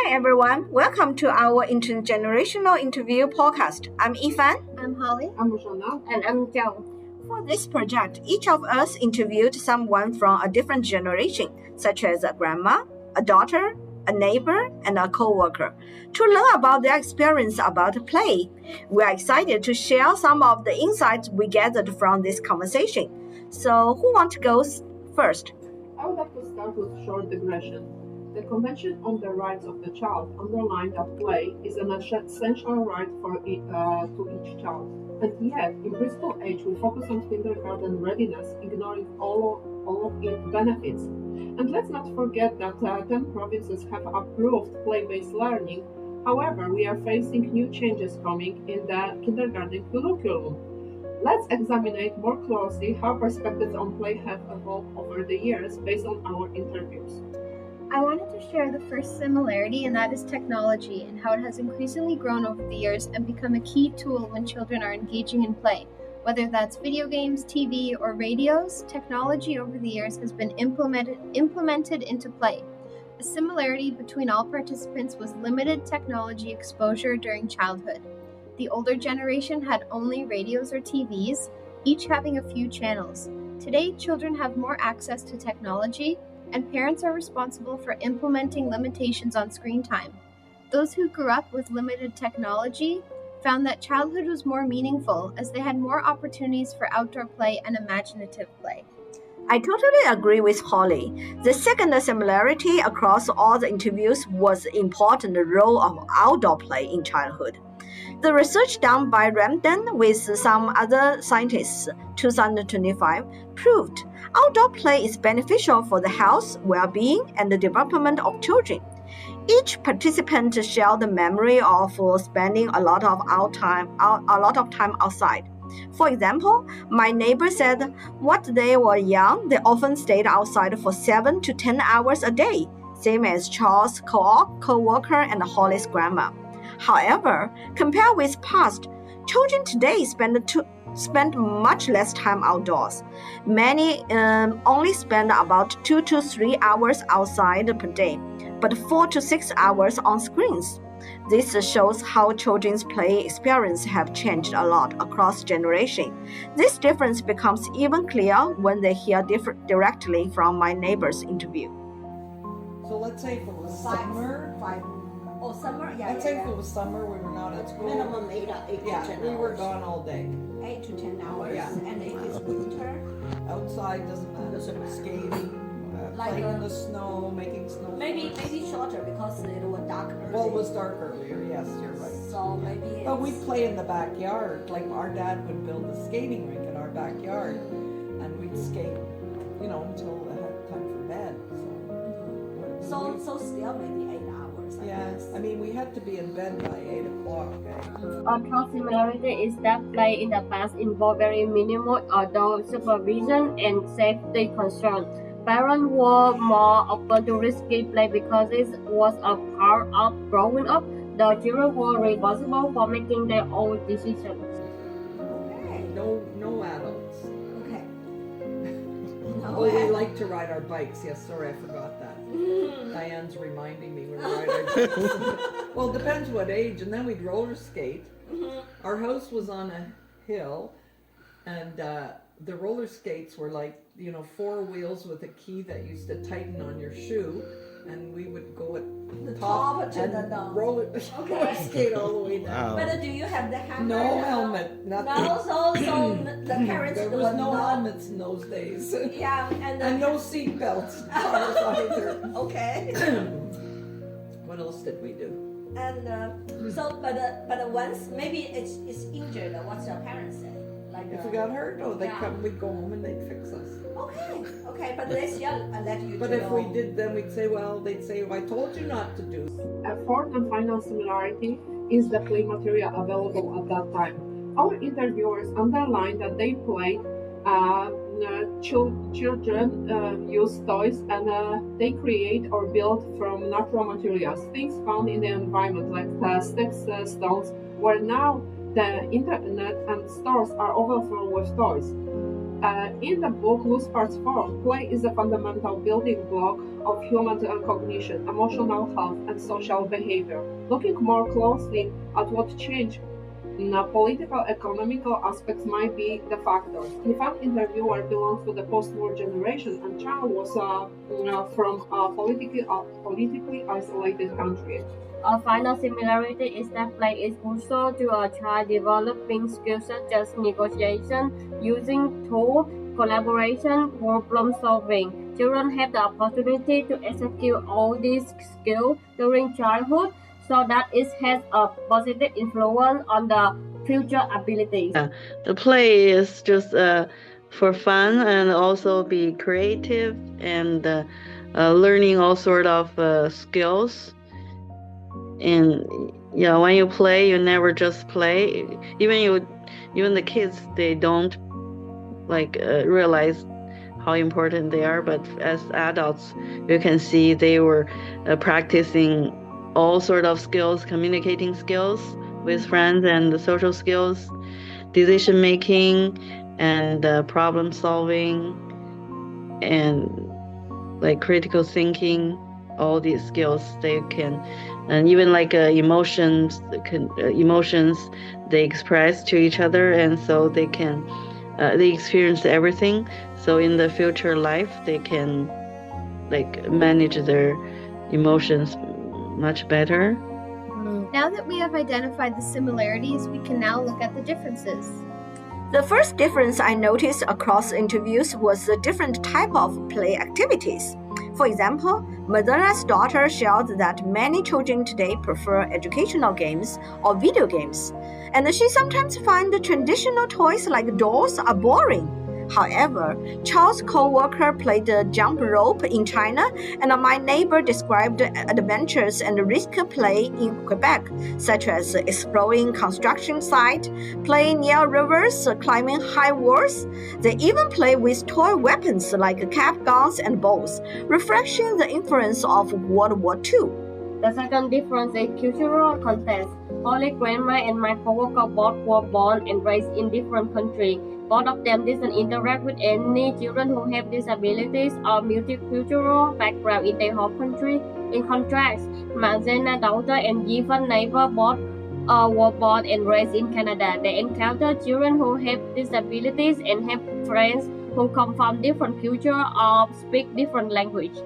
everyone. Welcome to our intergenerational interview podcast. I'm Yifan. I'm Holly. I'm Roshana. And I'm Jiao. For this project, each of us interviewed someone from a different generation, such as a grandma, a daughter, a neighbor, and a co-worker, to learn about their experience about play. We are excited to share some of the insights we gathered from this conversation. So, who wants to go first? I would like to start with short digression. The Convention on the Rights of the Child underlined that play is an essential right to each child. And yet, in preschool age, we focus on kindergarten readiness, ignoring all of its benefits. And let's not forget that 10 provinces have approved play-based learning. However, we are facing new changes coming in the kindergarten curriculum. Let's examine more closely how perspectives on play have evolved over the years based on our interviews. I wanted to share the first similarity, and that is technology and how it has increasingly grown over the years and become a key tool when children are engaging in play. Whether that's video games, TV, or radios, technology over the years has been implemented into play. A similarity between all participants was limited technology exposure during childhood. The older generation had only radios or TVs, each having a few channels. Today, children have more access to technology, and parents are responsible for implementing limitations on screen time. Those who grew up with limited technology found that childhood was more meaningful as they had more opportunities for outdoor play and imaginative play. I totally agree with Holly. The second similarity across all the interviews was the important role of outdoor play in childhood. The research done by Ramden with some other scientists, 2025, proved outdoor play is beneficial for the health, well-being, and the development of children. Each participant shared the memory of spending a lot of time outside. For example, my neighbor said when they were young, they often stayed outside for 7 to 10 hours a day, same as Charles' co-worker and Holly's grandma. However, compared with past, children today spend much less time outdoors. Many only spend about 2 to 3 hours outside per day, but 4 to 6 hours on screens. This shows how children's play experience have changed a lot across generations. This difference becomes even clearer when they hear directly from my neighbor's interview. So let's say if it was summer. Summer? Yeah. Let's say if it was summer, we were not at school. Minimum 8 to 10 hours. We were gone all day. 8 to 10 hours. Yeah. And if it's winter, Outside doesn't matter. Skating, Like playing in the snow, making snow. maybe shorter because it was dark early. Well, it was dark earlier. Yes, you're right. So maybe. But we play in the backyard. Like our dad would build a skating rink in our backyard, and we'd skate, until it had time for bed. So still maybe 8 hours. I guess. I mean, we had to be in bed by 8 o'clock. A third similarity is that play in the past involved very minimal outdoor supervision and safety concerns. Parents were more open to risky play because it was a part of growing up. The children were responsible for making their own decisions. Okay. No adults. Okay. We like to ride our bikes. Yes, sorry, I forgot that. Diane's reminding me when we ride our bikes. Well, it depends what age. And then we'd roller skate. Our house was on a hill, and the roller skates were like, 4 wheels with a key that used to tighten on your shoe. And we would go at The top top to and the down. roller skate all the way down. But do you have the helmet? No helmet, nothing. No, so the parents There was no helmets in those days. Yeah, And no seat belts in cars either. Okay. What else did we do? And but once maybe it's injured, what's your parents say? Like If we got hurt, we'd go home and they'd fix us. Okay, but they still let you. But if we did, then they'd say, I told you not to do. A fourth and final similarity is the play material available at that time. Our interviewers underlined that they played. Children use toys and they create or build from natural materials, things found in the environment like sticks, stones, where now the internet and stores are overflowing with toys. In the book Loose Parts 4, play is a fundamental building block of human cognition, emotional health, and social behavior. Looking more closely at what change political, economical aspects might be the factors. If an interviewer belongs to the post-war generation and child was from a politically isolated country. A final similarity is that play is crucial to a child developing skills such as negotiation, using tools, collaboration, problem solving. Children have the opportunity to execute all these skills during childhood, so that it has a positive influence on the future abilities. The play is just for fun and also be creative and learning all sort of skills. And when you play, you never just play. Even the kids, they don't realize how important they are. But as adults, you can see they were practicing all sort of skills, communicating skills with friends, and the social skills, decision making, and problem solving, and critical thinking. All these skills they can, and even emotions they express to each other, and so they can they experience everything. So in the future life, they can manage their emotions much better. Now that we have identified the similarities, we can now look at the differences. The first difference I noticed across interviews was the different type of play activities. For example, Madonna's daughter shared that many children today prefer educational games or video games, and she sometimes finds the traditional toys like dolls are boring. However, Charles' co-worker played the jump rope in China, and my neighbor described adventures and risk play in Quebec, such as exploring construction sites, playing near rivers, climbing high walls. They even play with toy weapons like cap guns and bows, reflecting the influence of World War II. The second difference is cultural context. Holly's grandma and my coworker both were born and raised in different countries. Both of them didn't interact with any children who have disabilities or multicultural background in their home country. In contrast, Magdalena's daughter and Yvonne's neighbor both were born and raised in Canada. They encounter children who have disabilities and have friends who come from different cultures or speak different languages.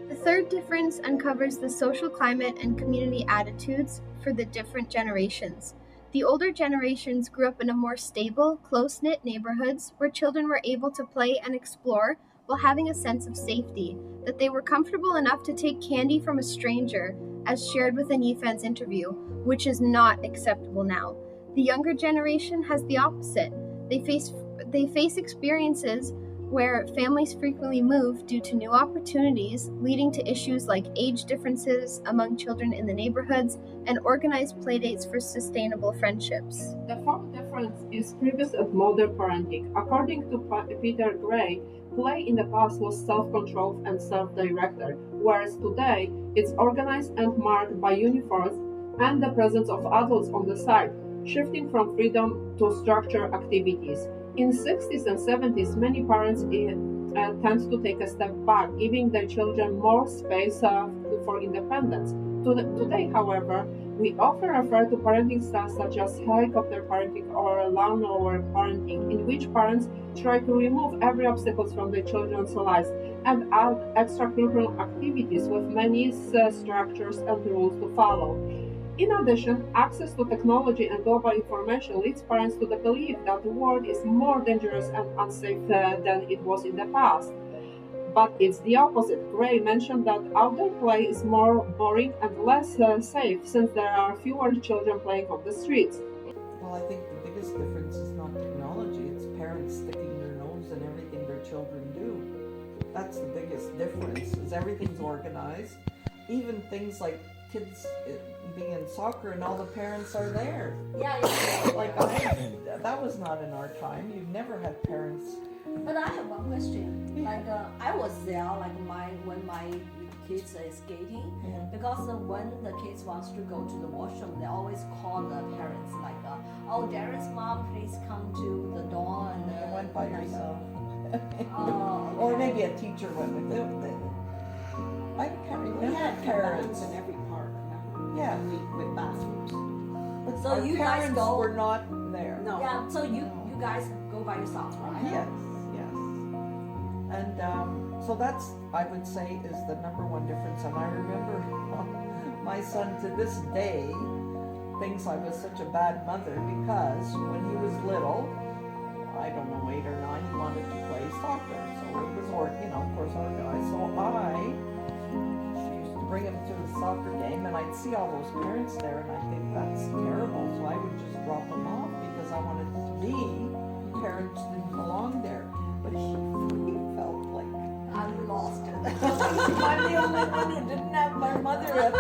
The third difference uncovers the social climate and community attitudes for the different generations. The older generations grew up in a more stable, close-knit neighborhoods where children were able to play and explore while having a sense of safety, that they were comfortable enough to take candy from a stranger, as shared within Yifan's interview, which is not acceptable now. The younger generation has the opposite. They face experiences where families frequently move due to new opportunities, leading to issues like age differences among children in the neighborhoods and organized playdates for sustainable friendships. The fourth difference is previous and modern parenting. According to Peter Gray, play in the past was self-controlled and self-directed, whereas today it's organized and marked by uniforms and the presence of adults on the side, shifting from freedom to structured activities. In the 60s and 70s, many parents tend to take a step back, giving their children more space for independence. Today, however, we often refer to parenting styles such as helicopter parenting or lawnmower parenting, in which parents try to remove every obstacle from their children's lives and add extracurricular activities with many structures and rules to follow. In addition, access to technology and global information leads parents to the belief that the world is more dangerous and unsafe than it was in the past. But it's the opposite. Gray mentioned that outdoor play is more boring and less safe since there are fewer children playing on the streets. Well, I think the biggest difference is not technology, it's parents sticking their nose in everything their children do. That's the biggest difference, is everything's organized. Even things like kids being in soccer and all the parents are there. Yeah. That was not in our time. You've never had parents. But I have one question. I was there, when my kids are skating, because when the kids wants to go to the washroom, they always call the parents, oh, Darren's mom, please come to the door. And you went by yourself. Or maybe a teacher went with it. I can't We remember had parents. in every park, remember? Yeah. With bathrooms. But So our you guys parents go- were not there. No. Yeah, so you guys go by yourself, right? Yes. And so that's, I would say, is the number one difference. And I remember my son to this day thinks I was such a bad mother because when he was little, I don't know, 8 or 9, he wanted to play soccer. So it was, of course, our guy. So she used to bring him to the soccer game, and I'd see all those parents there, and I think that's terrible. So I would just drop him off because I wanted to be. Parents didn't belong there, but he felt like I lost it. I'm the only one who didn't have my mother at,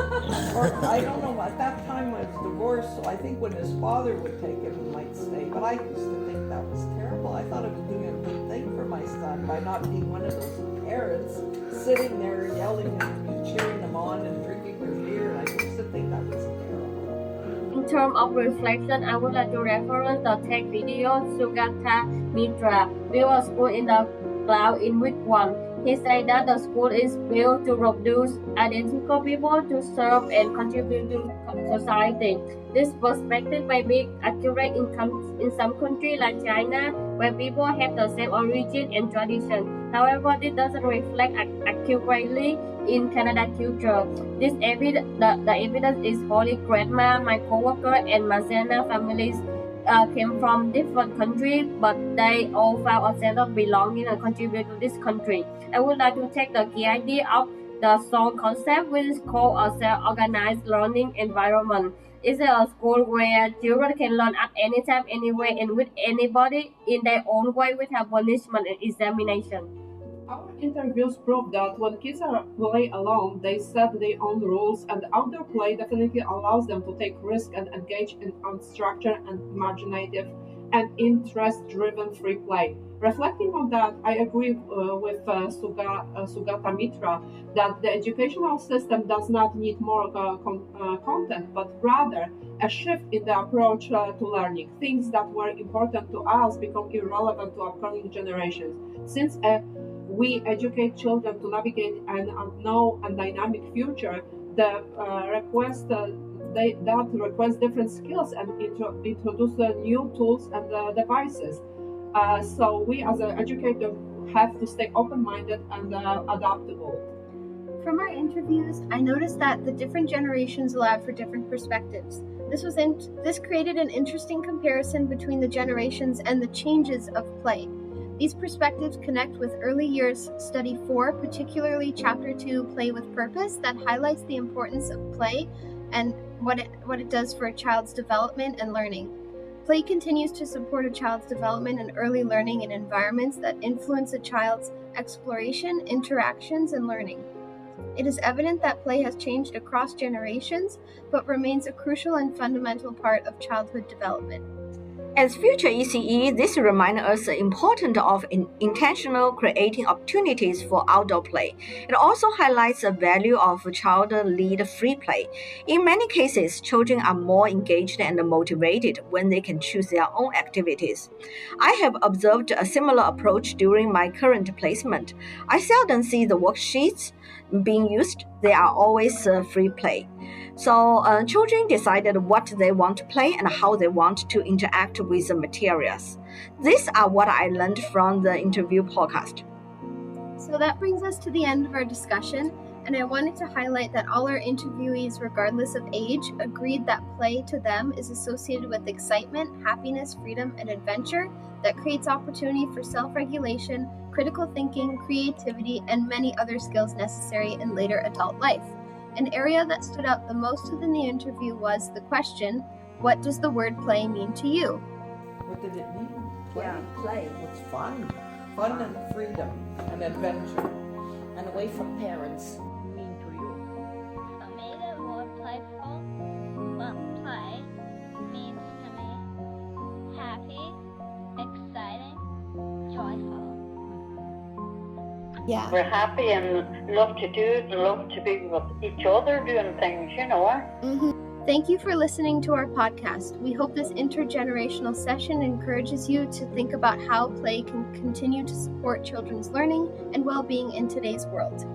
or I don't know, at that time I was divorced, so I think when his father would take him, he might stay. But I used to think that was terrible. I thought I was doing a good thing for my son by not being one of those parents sitting there yelling and cheering them on and drinking their beer. And I used to think that was terrible. In terms of reflection, I would like to reference the tech video Sugata Mitra built a school in the cloud in week 1. He said that the school is built to produce identical people to serve and contribute to society. This perspective may be accurate in some countries like China, where people have the same origin and tradition. However, this doesn't reflect accurately in Canada culture. The evidence is Holy Grandma, my coworker, and Marcena families came from different countries, but they all found a sense of belonging and contribute to this country. I would like to take the key idea of the SOUL concept, which is called a self-organized learning environment. It's a school where children can learn at any time, anywhere, and with anybody in their own way without punishment and examination. Our interviews prove that when kids are play alone, they set their own rules, and outdoor play definitely allows them to take risks and engage in unstructured and imaginative and interest-driven free play. Reflecting on that, I agree with Sugata Mitra that the educational system does not need more content, but rather a shift in the approach to learning. Things that were important to us become irrelevant to upcoming generations. Since we educate children to navigate an unknown and dynamic future, that request different skills and introduce new tools and devices. So we as an educator have to stay open-minded and adaptable. From our interviews, I noticed that the different generations allowed for different perspectives. This created an interesting comparison between the generations and the changes of play. These perspectives connect with early years study 4, particularly chapter 2, Play with Purpose, that highlights the importance of play and what it does for a child's development and learning. Play continues to support a child's development and early learning in environments that influence a child's exploration, interactions, and learning. It is evident that play has changed across generations, but remains a crucial and fundamental part of childhood development. As future ECE, this reminds us the importance of intentional creating opportunities for outdoor play. It also highlights the value of child-led free play. In many cases, children are more engaged and motivated when they can choose their own activities. I have observed a similar approach during my current placement. I seldom see the worksheets being used. They are always free play. So children decided what they want to play and how they want to interact with the materials. These are what I learned from the interview podcast. So that brings us to the end of our discussion, and I wanted to highlight that all our interviewees, regardless of age, agreed that play to them is associated with excitement, happiness, freedom, and adventure that creates opportunity for self-regulation, critical thinking, creativity, and many other skills necessary in later adult life. An area that stood out the most within the interview was the question, what does the word play mean to you? What did it mean? Play. Yeah, play. It's fun. Fun and freedom and adventure. And away from parents. Mean to you? For me, the word playful, but play means to me happy, exciting, joyful. Yeah. We're happy and love to do it and love to be with each other doing things, you know. Thank you for listening to our podcast. We hope this intergenerational session encourages you to think about how play can continue to support children's learning and well-being in today's world.